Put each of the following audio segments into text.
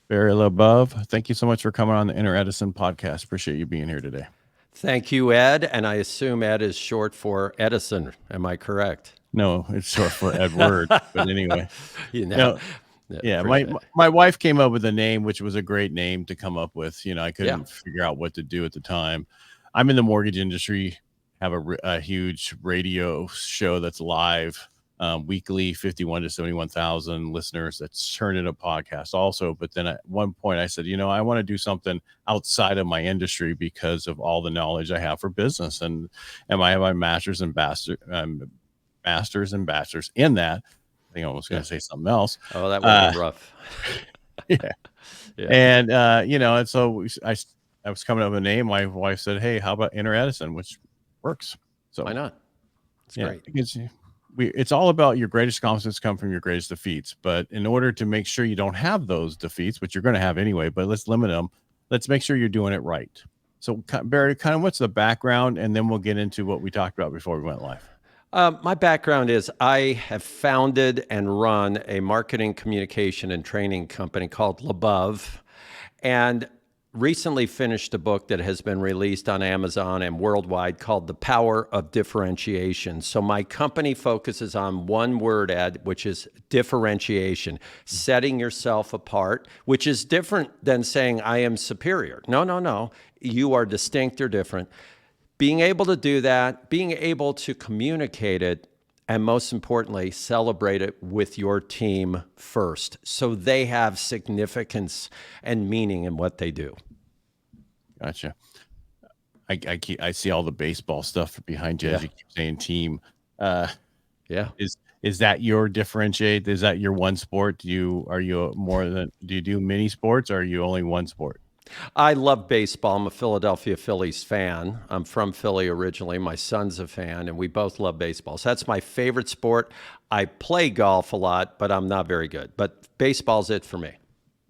Barry LaBov, thank you so much for coming on the Edison podcast. Appreciate you being here today. Thank you, Ed. And I assume Ed is short for Edison. Am I correct? No, it's short for Edward, but anyway, You you know, know, yeah, yeah, my appreciate it. my wife came up with a name, which was a great name to come up with. I Yeah. couldn't figure out what to do at the time. I'm in the mortgage industry, have a huge radio show that's live weekly, 51 to 71,000 listeners. That's turned into a podcast also. But then at one point I said, I want to do something outside of my industry because of all the knowledge I have for business. And I have my masters and bachelors in that. I think I was going Yeah. to say something else. Oh, that would have Uh, been rough. yeah. Yeah. And, and so I was coming up with a name. My wife said, "Hey, how about Edison?" Which works. Why So, not? It's yeah, great. because it's all about your greatest accomplishments come from your greatest defeats. But in order to make sure you don't have those defeats, which you're going to have anyway, but let's limit them, let's make sure you're doing it right. So, Barry, kind of what's the background? And then we'll get into what we talked about before we went live. My background is I have founded and run a marketing, communication, and training company called LaBov, and recently finished a book that has been released on Amazon and worldwide called The Power of Differentiation. So my company focuses on one word, Ed, which is differentiation, setting yourself apart, which is different than saying I am superior. No, no, no. You are distinct or different. Being able to do that, being able to communicate it, and most importantly, celebrate it with your team first so they have significance and meaning in what they do. Gotcha. I see all the baseball stuff behind you as Yeah. you keep saying team. Uh, Yeah. is that your differentiate? Is that your one sport? Do you do many sports or are you only one sport? I love baseball. I'm a Philadelphia Phillies fan. I'm from Philly originally. My son's a fan, and we both love baseball. So that's my favorite sport. I play golf a lot, but I'm not very good. But baseball's it for me.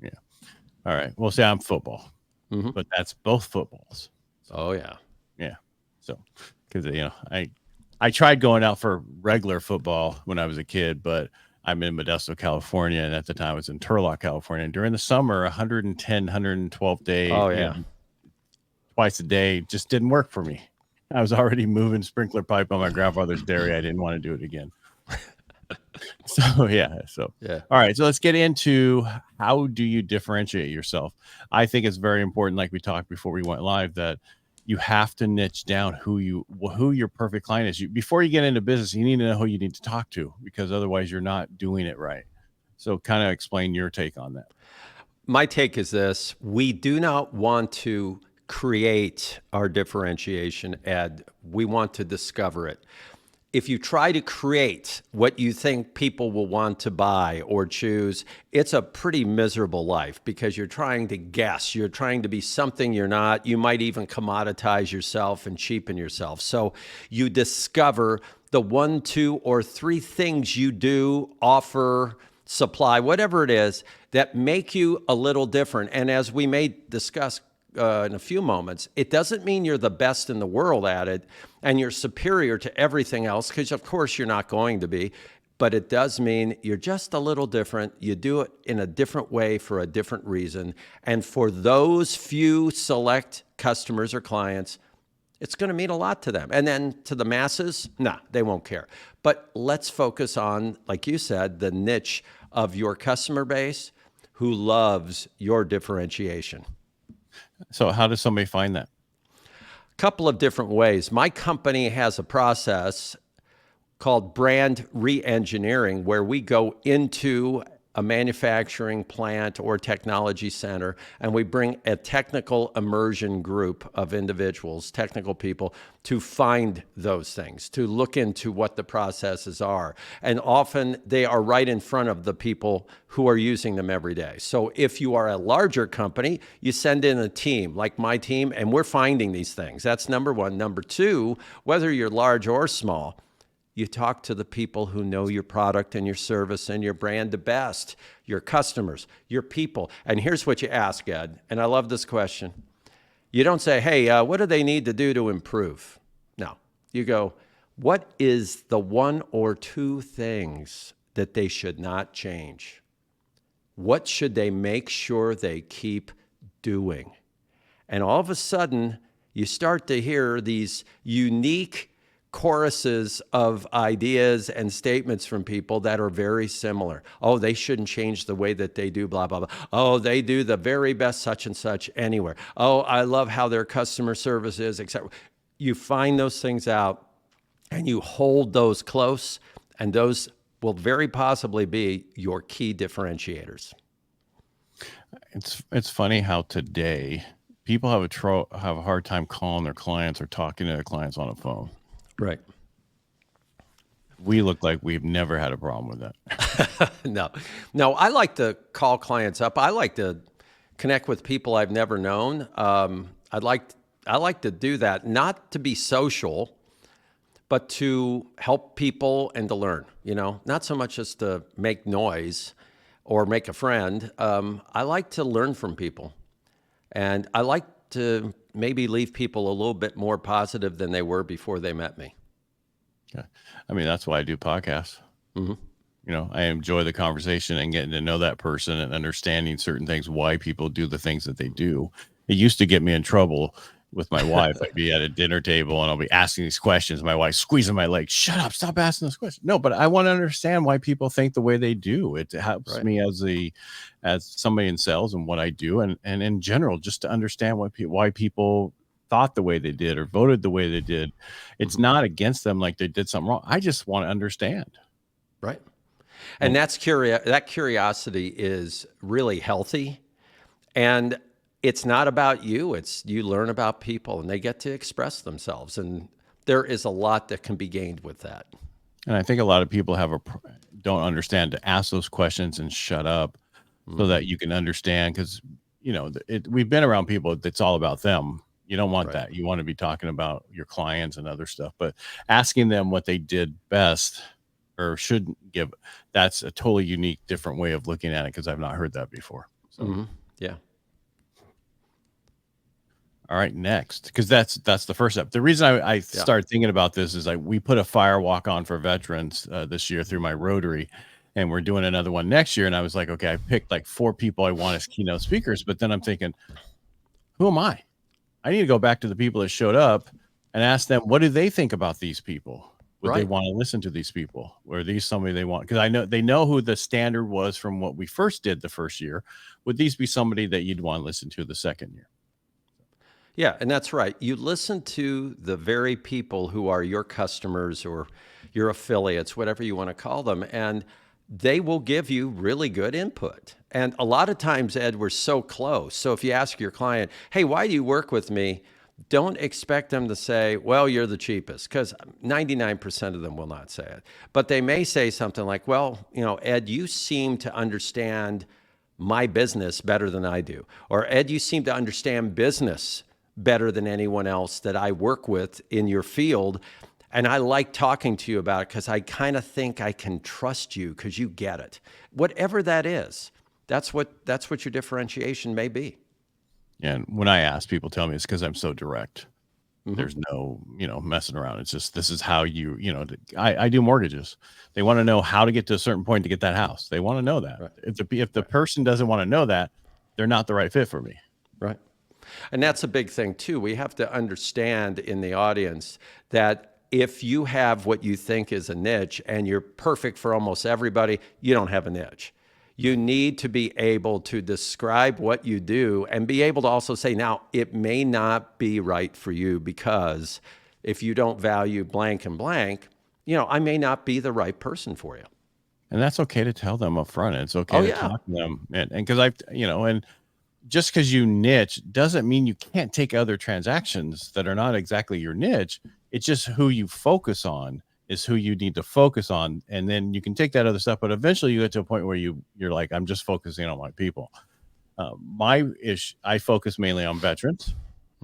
Yeah. All right. Well, say I'm football, but that's both footballs. So Oh, yeah. yeah. So because I tried going out for regular football when I was a kid, but I'm in Modesto, California, and at the time I was in Turlock, California. And during the summer, 110, 112 day, Oh, yeah. twice a day just didn't work for me. I was already moving sprinkler pipe on my grandfather's dairy. I didn't want to do it again. So yeah. So Yeah. all right. So let's get into how do you differentiate yourself? I think it's very important, like we talked before we went live, that you have to niche down who your perfect client is. Before you get into business, you need to know who you need to talk to because otherwise you're not doing it right. So kind of explain your take on that. My take is this: we do not want to create our differentiation, Ed. We want to discover it. If you try to create what you think people will want to buy or choose, it's a pretty miserable life because you're trying to guess. You're trying to be something you're not. You might even commoditize yourself and cheapen yourself. So you discover the one, two, or three things you do, offer, supply, whatever it is, that make you a little different. And as we may discuss in a few moments, it doesn't mean you're the best in the world at it and you're superior to everything else, because of course you're not going to be, but it does mean you're just a little different. You do it in a different way for a different reason. And for those few select customers or clients, it's going to mean a lot to them. And then to the masses, nah, they won't care. But let's focus on, like you said, the niche of your customer base who loves your differentiation. So how does somebody find that? Couple of different ways. My company has a process called brand re-engineering where we go into a manufacturing plant or technology center and we bring a technical immersion group of individuals, technical people, to find those things, to look into what the processes are. And often they are right in front of the people who are using them every day. So if you are a larger company, you send in a team like my team and we're finding these things. That's number one. Number two, whether you're large or small, you talk to the people who know your product and your service and your brand the best, your customers, your people. And here's what you ask, Ed, and I love this question. You don't say, hey, what do they need to do to improve? No, you go, what is the one or two things that they should not change? What should they make sure they keep doing? And all of a sudden, you start to hear these unique choruses of ideas and statements from people that are very similar. Oh, they shouldn't change the way that they do, blah, blah, blah. Oh, they do the very best such and such anywhere. Oh, I love how their customer service is, etc. You find those things out and you hold those close, and those will very possibly be your key differentiators. It's funny how today people have a hard time calling their clients or talking to their clients on a phone. Right. We look like we've never had a problem with that. No, I like to call clients up. I like to connect with people I've never known. I like to do that, not to be social, but to help people and to learn, not so much as to make noise or make a friend. I like to learn from people, and I like to maybe leave people a little bit more positive than they were before they met me. Okay. I mean, that's why I do podcasts. I enjoy the conversation and getting to know that person and understanding certain things, why people do the things that they do. It used to get me in trouble with my wife. I'd be at a dinner table and I'll be asking these questions. My wife's squeezing my leg. Shut up, stop asking this question. No, but I want to understand why people think the way they do. It helps me as somebody in sales and what I do. And in general, just to understand why people thought the way they did or voted the way they did. It's not against them like they did something wrong. I just want to understand. Right. And that curiosity is really healthy. And it's not about you. It's you learn about people and they get to express themselves. And there is a lot that can be gained with that. And I think a lot of people don't understand to ask those questions and shut up so that you can understand. Because, we've been around people that's all about them. You don't want that. You want to be talking about your clients and other stuff, but asking them what they did best or shouldn't give, that's a totally unique, different way of looking at it because I've not heard that before. So, yeah. All right, next, because that's the first step. The reason I started thinking about this is we put a fire walk on for veterans this year through my Rotary, and we're doing another one next year. And I was like, okay, I picked like 4 people I want as keynote speakers, but then I'm thinking, who am I? I need to go back to the people that showed up and ask them, what do they think about these people? Would they want to listen to these people? Or are these somebody they want? Because I know they know who the standard was from what we first did the first year. Would these be somebody that you'd want to listen to the second year? Yeah, and that's right. You listen to the very people who are your customers or your affiliates, whatever you want to call them, and they will give you really good input. And a lot of times, Ed, we're so close. So if you ask your client, hey, why do you work with me? Don't expect them to say, well, you're the cheapest, because 99% of them will not say it. But they may say something like, well, Ed, you seem to understand my business better than I do. Or Ed, you seem to understand business better than anyone else that I work with in your field. And I like talking to you about it because I kind of think I can trust you because you get it. Whatever that is, that's what your differentiation may be. And when I ask, people tell me it's because I'm so direct. There's no, messing around. It's just, this is how I do mortgages. They want to know how to get to a certain point to get that house. They want to know that. Right. If the person doesn't want to know that, they're not the right fit for me. Right. And that's a big thing too. We have to understand in the audience that if you have what you think is a niche and you're perfect for almost everybody, you don't have a niche. You need to be able to describe what you do and be able to also say, now, it may not be right for you because if you don't value blank and blank, I may not be the right person for you. And that's okay to tell them up front. It's okay to talk to them. And because and just because you niche doesn't mean you can't take other transactions that are not exactly your niche. It's just who you focus on is who you need to focus on. And then you can take that other stuff, but eventually you get to a point where you're like, I'm just focusing on my people. I focus mainly on veterans.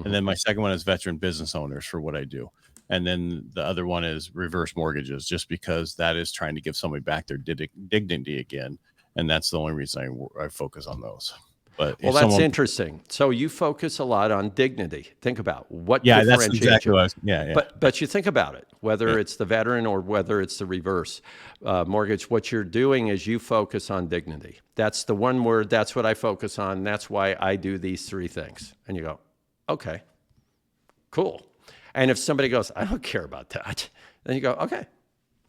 And then my second one is veteran business owners for what I do. And then the other one is reverse mortgages, just because that is trying to give somebody back their dignity again. And that's the only reason I focus on those. But Well, if that's someone, interesting. So you focus a lot on dignity. Think about what yeah, that's differentiates exactly you. what I was, yeah, yeah, But you think about it, yeah, whether it's the veteran or whether it's the reverse mortgage, what you're doing is you focus on dignity. That's the one word, that's what I focus on. That's why I do these three things. And you go, okay, cool. And if somebody goes, I don't care about that, then you go, okay.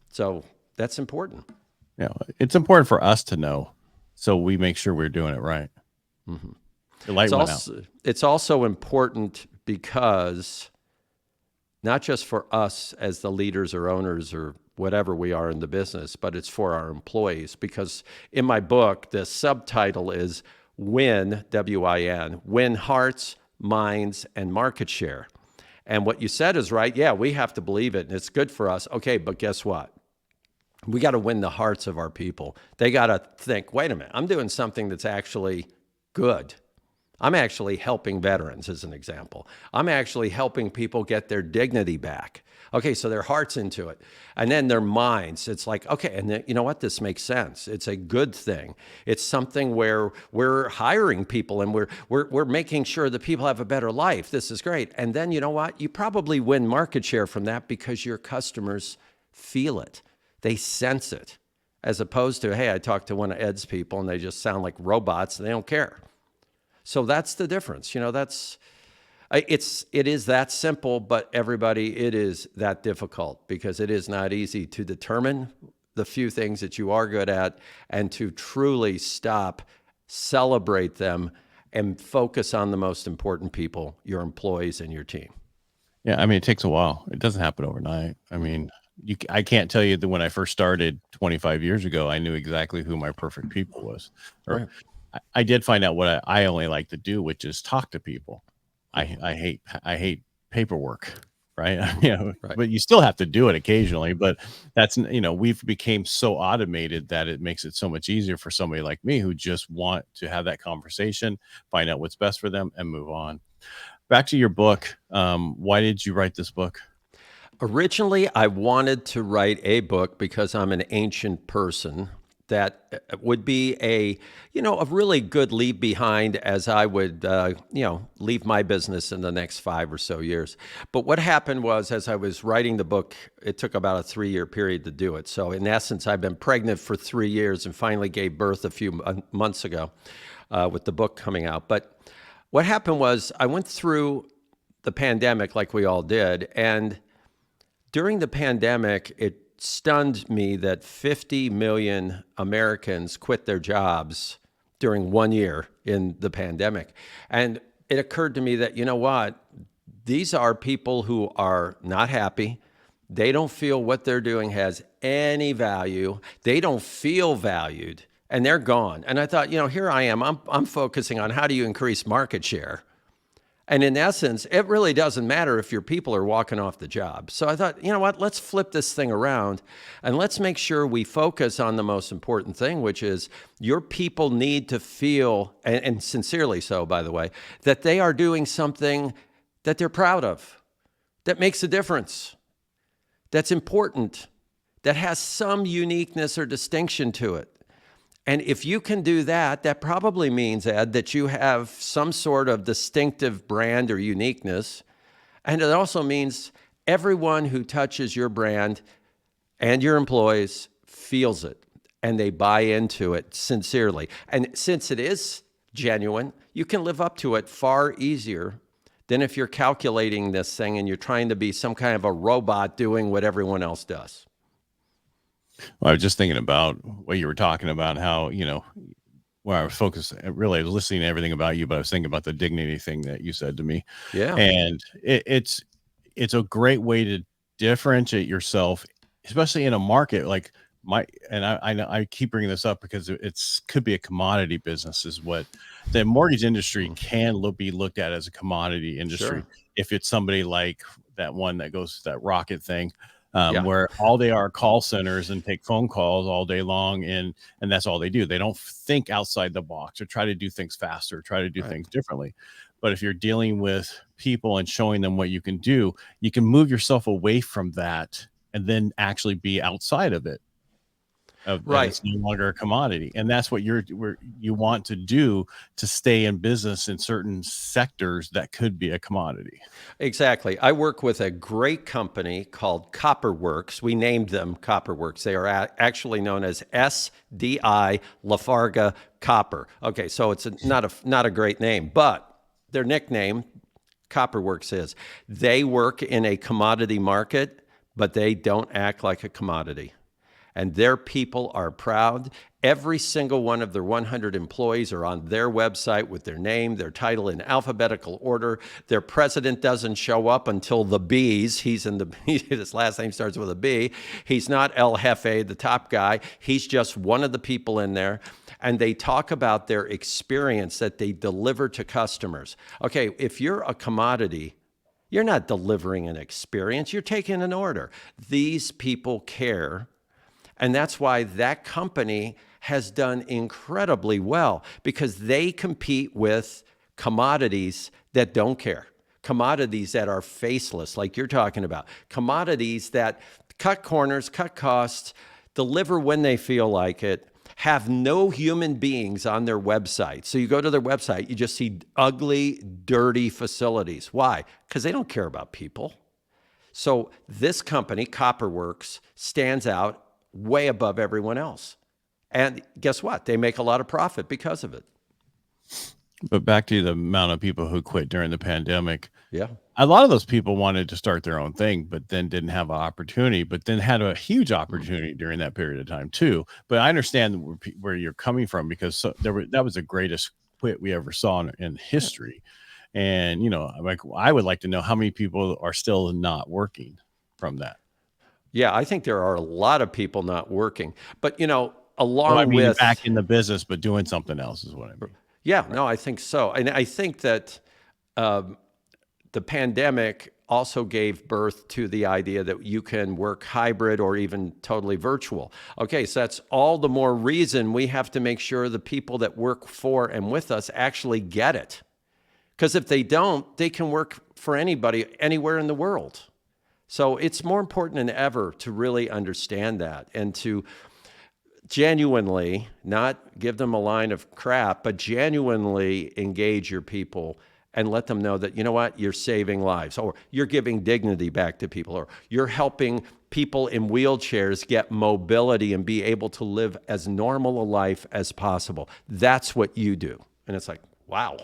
So that's important. yeah. It's important for us to know, so we make sure we're doing it right. The light went out. It's also important because not just for us as the leaders or owners or whatever we are in the business, but it's for our employees. Because in my book, the subtitle is Win, W-I-N, Win Hearts, Minds, and Market Share. And what you said is right. Yeah, we have to believe it, and it's good for us. Okay, but guess what? We got to win the hearts of our people. They got to think, wait a minute, I'm doing something that's actually good. I'm actually helping veterans, as an example. I'm actually helping people get their dignity back. Okay, so their heart's into it. And then their minds, it's like, okay, and then, you know what? This makes sense. It's a good thing. It's something where we're hiring people and we're making sure that people have a better life. This is great. And then, you know what? You probably win market share from that because your customers feel it. They sense it. As opposed to, hey, I talked to one of Ed's people and they just sound like robots and they don't care. So that's the difference. You know, it is that simple, but everybody, it is that difficult because it is not easy to determine the few things that you are good at and to truly stop, celebrate them, and focus on the most important people, your employees and your team. Yeah, I mean, it takes a while. It doesn't happen overnight. I mean, I can't tell you that when I first started 25 years ago, I knew exactly who my perfect people was. Or Right. I did find out what I only like to do, which is talk to people. I hate paperwork, right? Right. But you still have to do it occasionally. But that's, we've became so automated that it makes it so much easier for somebody like me who just want to have that conversation, find out what's best for them, and move on. Back to your book. Why did you write this book? Originally, I wanted to write a book because I'm an ancient person that would be a really good leave behind as I would, leave my business in the next 5 or so years. But what happened was, as I was writing the book, it took about a 3-year period to do it. So in essence, I've been pregnant for 3 years and finally gave birth a few months ago with the book coming out. But what happened was I went through the pandemic like we all did, and during the pandemic, it stunned me that 50 million Americans quit their jobs during 1 year in the pandemic. And it occurred to me that, you know what? These are people who are not happy. They don't feel what they're doing has any value. They don't feel valued, and they're gone. And I thought, here I am. I'm focusing on how do you increase market share. And in essence, it really doesn't matter if your people are walking off the job. So I thought, you know what, let's flip this thing around and let's make sure we focus on the most important thing, which is your people need to feel, and sincerely so, by the way, that they are doing something that they're proud of, that makes a difference, that's important, that has some uniqueness or distinction to it. And if you can do that, that probably means, Ed, that you have some sort of distinctive brand or uniqueness. And it also means everyone who touches your brand and your employees feels it and they buy into it sincerely. And since it is genuine, you can live up to it far easier than if you're calculating this thing and you're trying to be some kind of a robot doing what everyone else does. Well, I was just thinking about what you were talking about, how, where I was focused, really I was listening to everything about you, but I was thinking about the dignity thing that you said to me. Yeah, And it's a great way to differentiate yourself, especially in a market like and I know I keep bringing this up because it's could be a commodity business, is what the mortgage industry can be looked at as a commodity industry. sure. If it's somebody like that one that goes to that rocket thing, Yeah, where all they are call centers and take phone calls all day long, and that's all they do. They don't think outside the box or try to do things faster, try to do right. things differently. But if you're dealing with people and showing them what you can do, you can move yourself away from that and then actually be outside of it. and Right. it's no longer a commodity. And that's what you want to do to stay in business in certain sectors that could be a commodity. Exactly. I work with a great company called Copperworks. We named them Copperworks. They are actually known as SDI Lafarga Copper. Okay, so it's not a great name, but their nickname, Copperworks, is they work in a commodity market, but they don't act like a commodity. And their people are proud. Every single one of their 100 employees are on their website with their name, their title in alphabetical order. Their president doesn't show up until the B's. He's in the his last name starts with a B. He's not El Jefe, the top guy. He's just one of the people in there. And they talk about their experience that they deliver to customers. Okay, if you're a commodity, you're not delivering an experience, you're taking an order. These people care. And that's why that company has done incredibly well, because they compete with commodities that don't care, commodities that are faceless, like you're talking about, commodities that cut corners, cut costs, deliver when they feel like it, have no human beings on their website. So you go to their website, you just see ugly, dirty facilities. Why? Because they don't care about people. So this company, Copperworks, stands out way above everyone else. And guess what? They make a lot of profit because of it. But back to the amount of people who quit during the pandemic. Yeah. A lot of those people wanted to start their own thing, but then didn't have an opportunity, but then had a huge opportunity during that period of time too. But I understand where you're coming from, because that was the greatest quit we ever saw in history. And, like, I would like to know how many people are still not working from that. Yeah, I think there are a lot of people not working. But, Well, I along mean, with, back in the business, but doing something else is what I mean. yeah, Right. no, I think so. And I think that the pandemic also gave birth to the idea that you can work hybrid or even totally virtual. Okay, so that's all the more reason we have to make sure the people that work for and with us actually get it. Because if they don't, they can work for anybody anywhere in the world. So it's more important than ever to really understand that and to genuinely, not give them a line of crap, but genuinely engage your people and let them know that, you know what, you're saving lives, or you're giving dignity back to people, or you're helping people in wheelchairs get mobility and be able to live as normal a life as possible. That's what you do. And it's like, wow,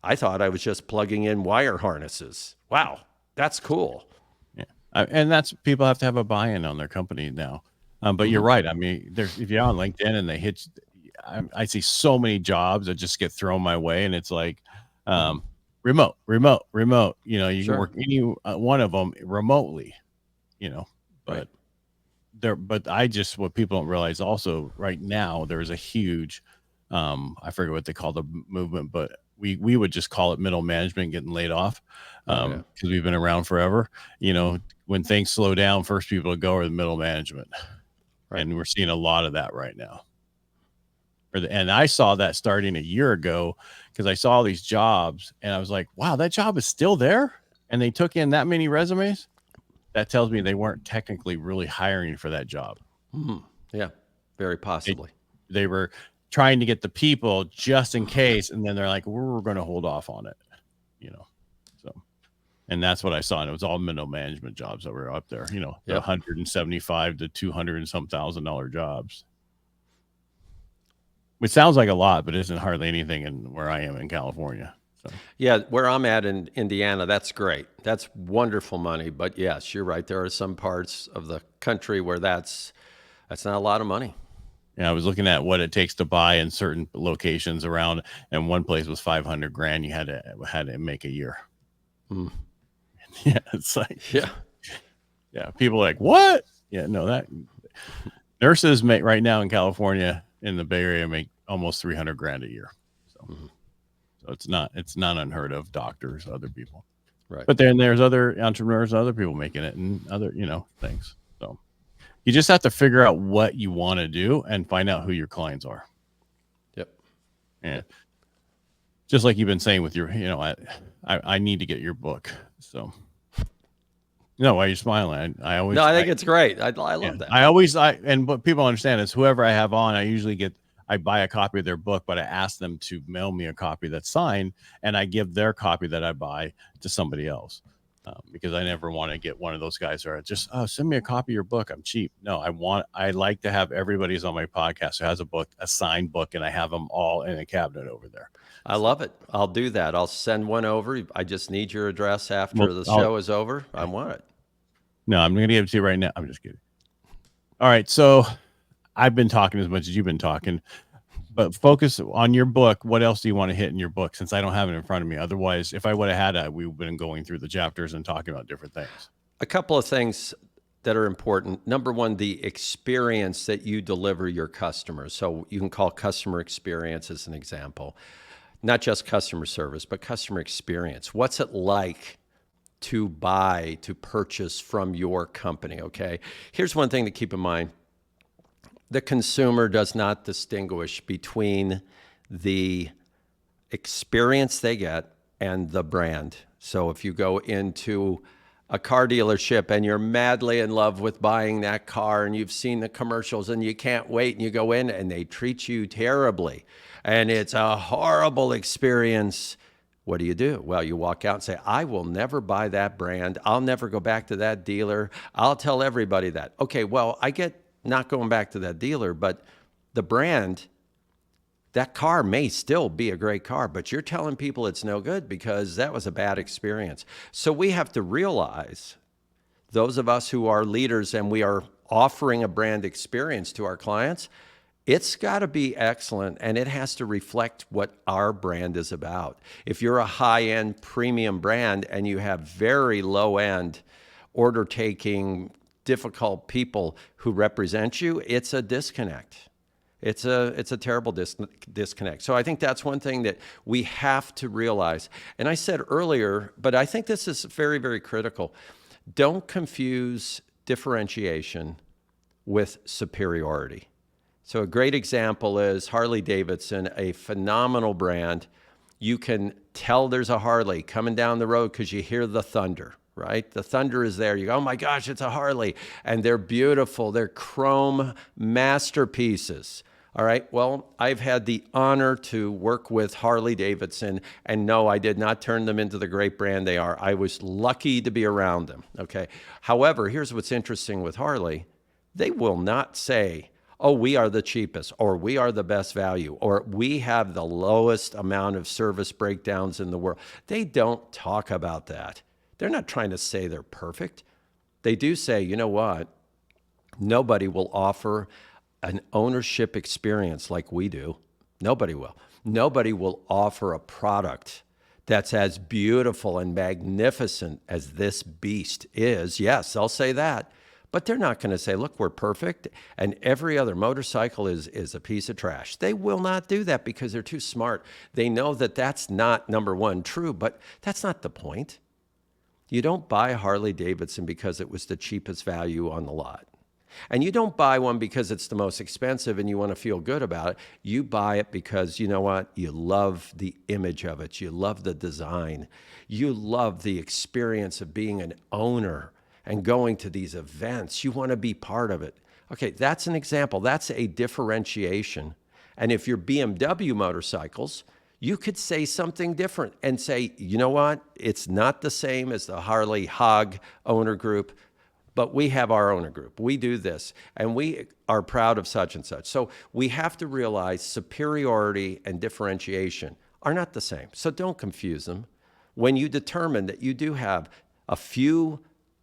I thought I was just plugging in wire harnesses. Wow, that's cool. Yeah. And that's, people have to have a buy-in on their company now. But you're right. I mean, if you're on LinkedIn and they hit, I see so many jobs that just get thrown my way, and it's like, remote. You can Sure. work any one of them remotely, Right. but what people don't realize also right now, there's a huge, I forget what they call the movement, but we would just call it middle management getting laid off, Oh, yeah. because we've been around forever. When things slow down, first people to go are the middle management. Right. And we're seeing a lot of that right now. And I saw that starting a year ago, because I saw these jobs and I was like, wow, that job is still there. And they took in that many resumes. That tells me they weren't technically really hiring for that job. Yeah, very They, possibly. they were trying to get the people just in case. And then they're like, we're going to hold off on it, so. And that's what I saw. And it was all middle management jobs that were up there, the Yep. 175 to 200 and some $1,000 jobs. Which sounds like a lot, but isn't hardly anything in where I am in California. So Yeah, where I'm at in Indiana, that's great. That's wonderful money. But yes, you're right. There are some parts of the country where that's not a lot of money. I was looking at what it takes to buy in certain locations around, and one place was 500 grand. You had to make a year. Yeah, it's like, Yeah. yeah, people are like, what? Yeah, no, that nurses make right now in California, in the Bay Area, make almost 300 grand a year. So it's not unheard of. Doctors, other people, Right. but then there's other entrepreneurs, other people making it, and other things. So you just have to figure out what you want to do and find out who your clients are. Yep. And just like you've been saying with your, I need to get your book. So No, why are you smiling? I No, always, I think it's great. I yeah, love that. and what people understand is whoever I have on, I buy a copy of their book, but I ask them to mail me a copy that's signed, and I give their copy that I buy to somebody else. Because I never want to get one of those guys who are just, oh, send me a copy of your book. I'm cheap. No, I like to have everybody's on my podcast who has a book, a signed book, and I have them all in a cabinet over there. I love it. I'll do that. I'll send one over. I just need your address Well, after the show is over. I want it. no, I'm going to give it to you right now. I'm just kidding. All right. So I've been talking as much as you've been talking, but focus on your book. What else do you want to hit in your book? Since I don't have it in front of me. Otherwise, if I would have had it, we would have been going through the chapters and talking about different things. A couple of things that are important. Number one, the experience that you deliver your customers. So you can call customer experience as an example, not just customer service, but customer experience. What's it like to buy, to purchase from your company? Okay. Here's one thing to keep in mind. The consumer does not distinguish between the experience they get and the brand. So if you go into a car dealership and you're madly in love with buying that car and you've seen the commercials and you can't wait and you go in and they treat you terribly and it's a horrible experience, what do? Well, you walk out and say, I will never buy that brand. I'll never go back to that dealer. I'll tell everybody that. Okay, well, I get not going back to that dealer, but the brand, that car may still be a great car, but you're telling people it's no good because that was a bad experience. So we have to realize, those of us who are leaders and we are offering a brand experience to our clients, it's got to be excellent and it has to reflect what our brand is about. If you're a high-end premium brand and you have very low-end order taking, difficult people who represent you, it's a disconnect. It's a terrible disconnect. So I think that's one thing that we have to realize. And I said earlier, but I think this is very, very critical. Don't confuse differentiation with superiority. So a great example is Harley Davidson, a phenomenal brand. You can tell there's a Harley coming down the road because you hear the thunder. Right? The thunder is there. You go, oh my gosh, it's a Harley. And they're beautiful. They're chrome masterpieces. All right. Well, I've had the honor to work with Harley Davidson. And no, I did not turn them into the great brand they are. I was lucky to be around them. Okay. However, here's what's interesting with Harley. They will not say, oh, we are the cheapest, or we are the best value, or we have the lowest amount of service breakdowns in the world. They don't talk about that. They're not trying to say they're perfect. They do say, you know what? Nobody will offer an ownership experience like we do. Nobody will. Nobody will offer a product that's as beautiful and magnificent as this beast is. Yes, they'll say that. But they're not going to say, look, we're perfect and every other motorcycle is a piece of trash. They will not do that because they're too smart. They know that that's not, number one, true, but that's not the point. You don't buy a Harley Davidson because it was the cheapest value on the lot. And you don't buy one because it's the most expensive and you want to feel good about it. You buy it because, you know what? You love the image of it. You love the design. You love the experience of being an owner and going to these events. You want to be part of it. Okay, that's an example. That's a differentiation. And if you're BMW motorcycles, you could say something different and say, you know what? It's not the same as the Harley Hog owner group, but we have our owner group. We do this, and we are proud of such and such. So we have to realize superiority and differentiation are not the same. So don't confuse them. When you determine that you do have a few,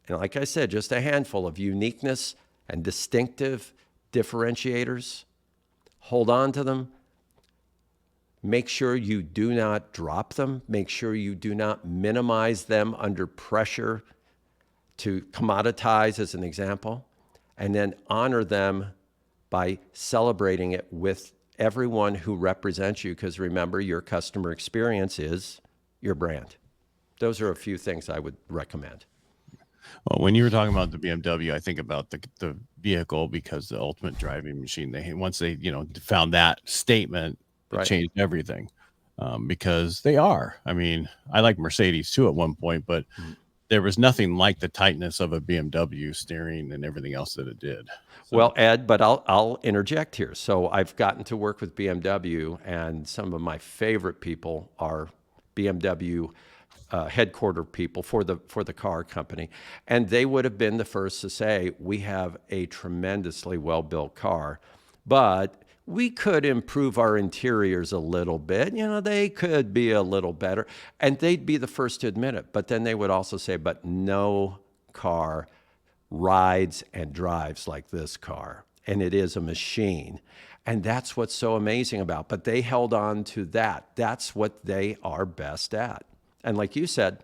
and like I said, just a handful of uniqueness and distinctive differentiators, hold on to them. Make sure you do not drop them. Make sure you do not minimize them under pressure to commoditize, as an example, and then honor them by celebrating it with everyone who represents you, because remember, your customer experience is your brand. Those are a few things I would recommend. Well, when you were talking about the BMW, I think about the vehicle, because the ultimate driving machine, once they found that statement, it Right. changed everything. Because they are. I mean, I like Mercedes too at one point, but there was nothing like the tightness of a BMW steering and everything else that it did. So Well, Ed, but I'll interject here. So I've gotten to work with BMW, and some of my favorite people are BMW headquarter people for the car company, and they would have been the first to say we have a tremendously well built car, but we could improve our interiors a little bit. You know, they could be a little better, and they'd be the first to admit it. But then they would also say, but no car rides and drives like this car, and it is a machine. And that's what's so amazing about. But they held on to that. That's what they are best at. And like you said,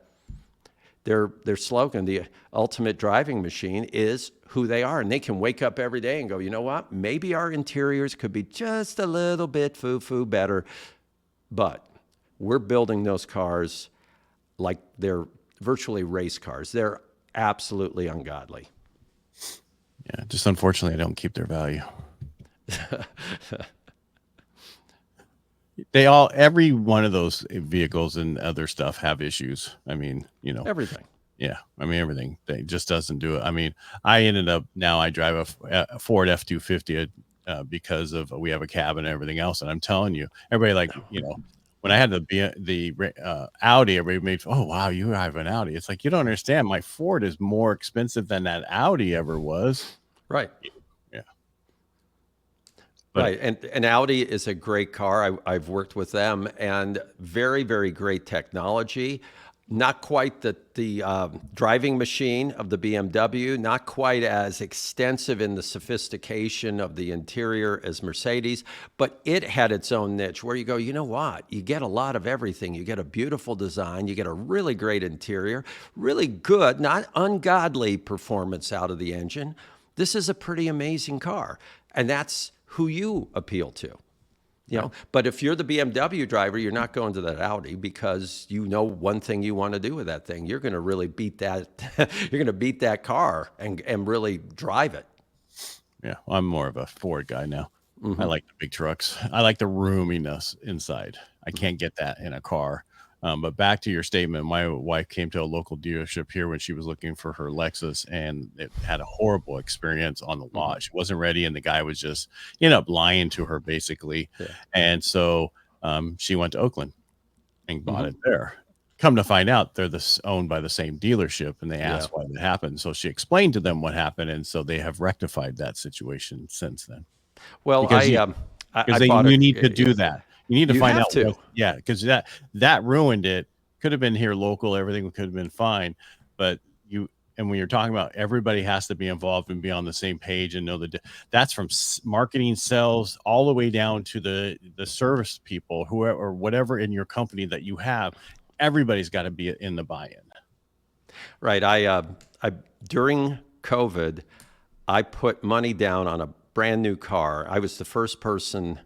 their slogan, the ultimate driving machine, is who they are. And they can wake up every day and go, you know what? Maybe our interiors could be just a little bit foo-foo better, but we're building those cars like they're virtually race cars. They're absolutely ungodly. yeah, just unfortunately, I don't keep their value. Every one of those vehicles and other stuff have issues. I mean, Everything. yeah, I mean, everything. They just doesn't do it. I mean, I drive a Ford F-250 because we have a cab and everything else. And I'm telling you, everybody when I had the Audi, everybody made, oh, wow, you have an Audi. It's like, you don't understand. My Ford is more expensive than that Audi ever was. Right. Yeah. But Right. And Audi is a great car. I've worked with them, and very, very great technology. Not quite the driving machine of the BMW, not quite as extensive in the sophistication of the interior as Mercedes, but it had its own niche where you go, you know what? You get a lot of everything. You get a beautiful design, you get a really great interior, really good, not ungodly performance out of the engine. This is a pretty amazing car, and that's who you appeal to. You know, but if you're the BMW driver, you're not going to that Audi because you know one thing you want to do with that thing. You're going to really beat that. You're going to beat that car and really drive it. yeah, I'm more of a Ford guy now. I like the big trucks. I like the roominess inside. I can't get that in a car. But back to your statement, my wife came to a local dealership here when she was looking for her Lexus, and it had a horrible experience on the lot. She wasn't ready, and the guy was just ended up lying to her basically. Yeah. And so she went to Oakland and bought it there. Come to find out, they're owned by the same dealership, and they asked why that happened. So she explained to them what happened, and so they have rectified that situation since then. Well, Because I bought you need to do that. You need to You find have out to. because that ruined it. Could have been here local, everything could have been fine. But when you're talking about everybody has to be involved and be on the same page and know that's from marketing, sales, all the way down to the service people, whoever or whatever in your company that you have, everybody's got to be in the buy-in. Right. I during COVID, I put money down on a brand new car. I was the first person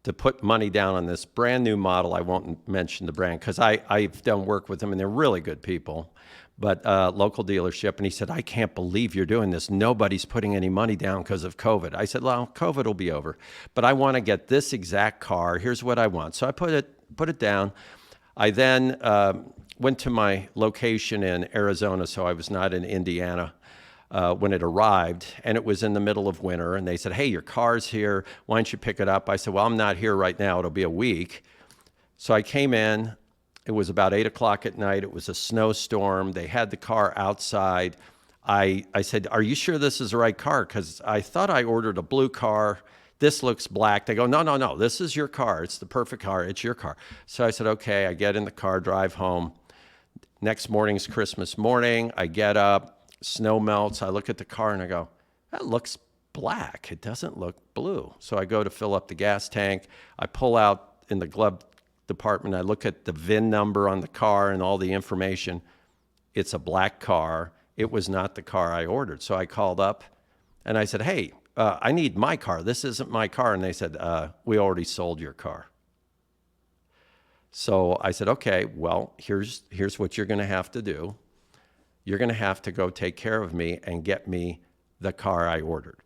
to put money down on this brand new model. I won't mention the brand because I've done work with them and they're really good people, but local dealership. And he said, I can't believe you're doing this. Nobody's putting any money down because of COVID. I said, well, COVID will be over, but I want to get this exact car. Here's what I want. So I put it down. I then went to my location in Arizona, so I was not in Indiana when it arrived, and it was in the middle of winter, and they said, hey, your car's here. Why don't you pick it up? I said, well, I'm not here right now. It'll be a week. So I came in. It was about 8 o'clock at night. It was a snowstorm. They had the car outside. I said, are you sure this is the right car? Because I thought I ordered a blue car. This looks black. They go, no, this is your car. It's the perfect car. It's your car. So I said, okay. I get in the car, drive home. Next morning's Christmas morning. I get up. Snow melts. I look at the car and I go, that looks black. It doesn't look blue. So I go to fill up the gas tank. I pull out in the glove department. I look at the VIN number on the car and all the information. It's a black car. It was not the car I ordered. So I called up and I said, hey, I need my car. This isn't my car. And they said, we already sold your car. So I said, okay, well, here's what you're going to have to do. You're going to have to go take care of me and get me the car I ordered.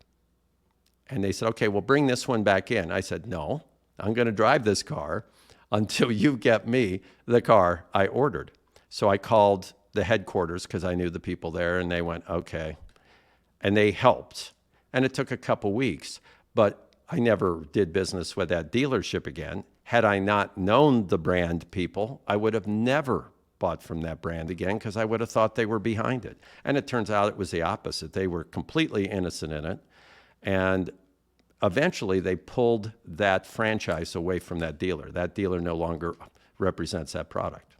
And they said, okay, well, bring this one back in. I said, no, I'm going to drive this car until you get me the car I ordered. So I called the headquarters because I knew the people there, and they went, okay. And they helped. And it took a couple weeks, but I never did business with that dealership again. Had I not known the brand people, I would have never bought from that brand again because I would have thought they were behind it. And it turns out it was the opposite. They were completely innocent in it. And eventually they pulled that franchise away from that dealer. That dealer no longer represents that product.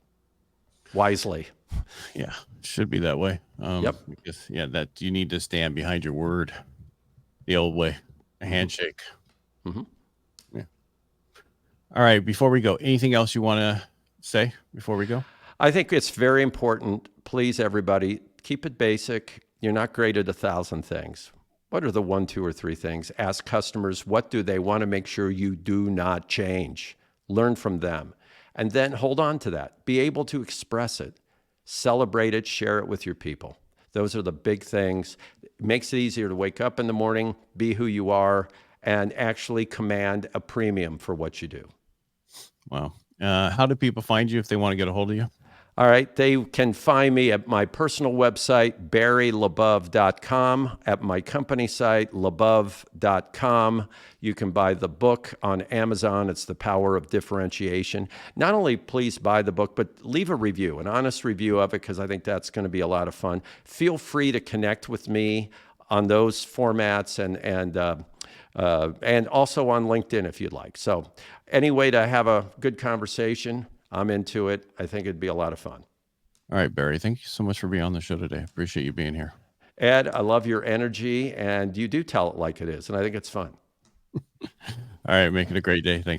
Wisely. Yeah, it should be that way. Yep. Because, yeah, that you need to stand behind your word the old way, a handshake. Mm-hmm. Yeah. All right. Before we go, anything else you want to say before we go? I think it's very important. Please, everybody, keep it basic. You're not great at 1,000 things. What are the 1, 2, or 3 things? Ask customers, what do they want to make sure you do not change? Learn from them. And then hold on to that. Be able to express it, celebrate it, share it with your people. Those are the big things. It makes it easier to wake up in the morning, be who you are, and actually command a premium for what you do. Wow. How do people find you if they want to get a hold of you? All right. They can find me at my personal website, barrylabov.com, at my company site, labov.com. You can buy the book on Amazon. It's The Power of Differentiation. Not only please buy the book, but leave a review, an honest review of it, because I think that's going to be a lot of fun. Feel free to connect with me on those formats and also on LinkedIn if you'd like. So any way to have a good conversation, I'm into it. I think it'd be a lot of fun. All right, Barry, thank you so much for being on the show today. Appreciate you being here. Ed, I love your energy, and you do tell it like it is, and I think it's fun. All right, make it a great day. Thanks.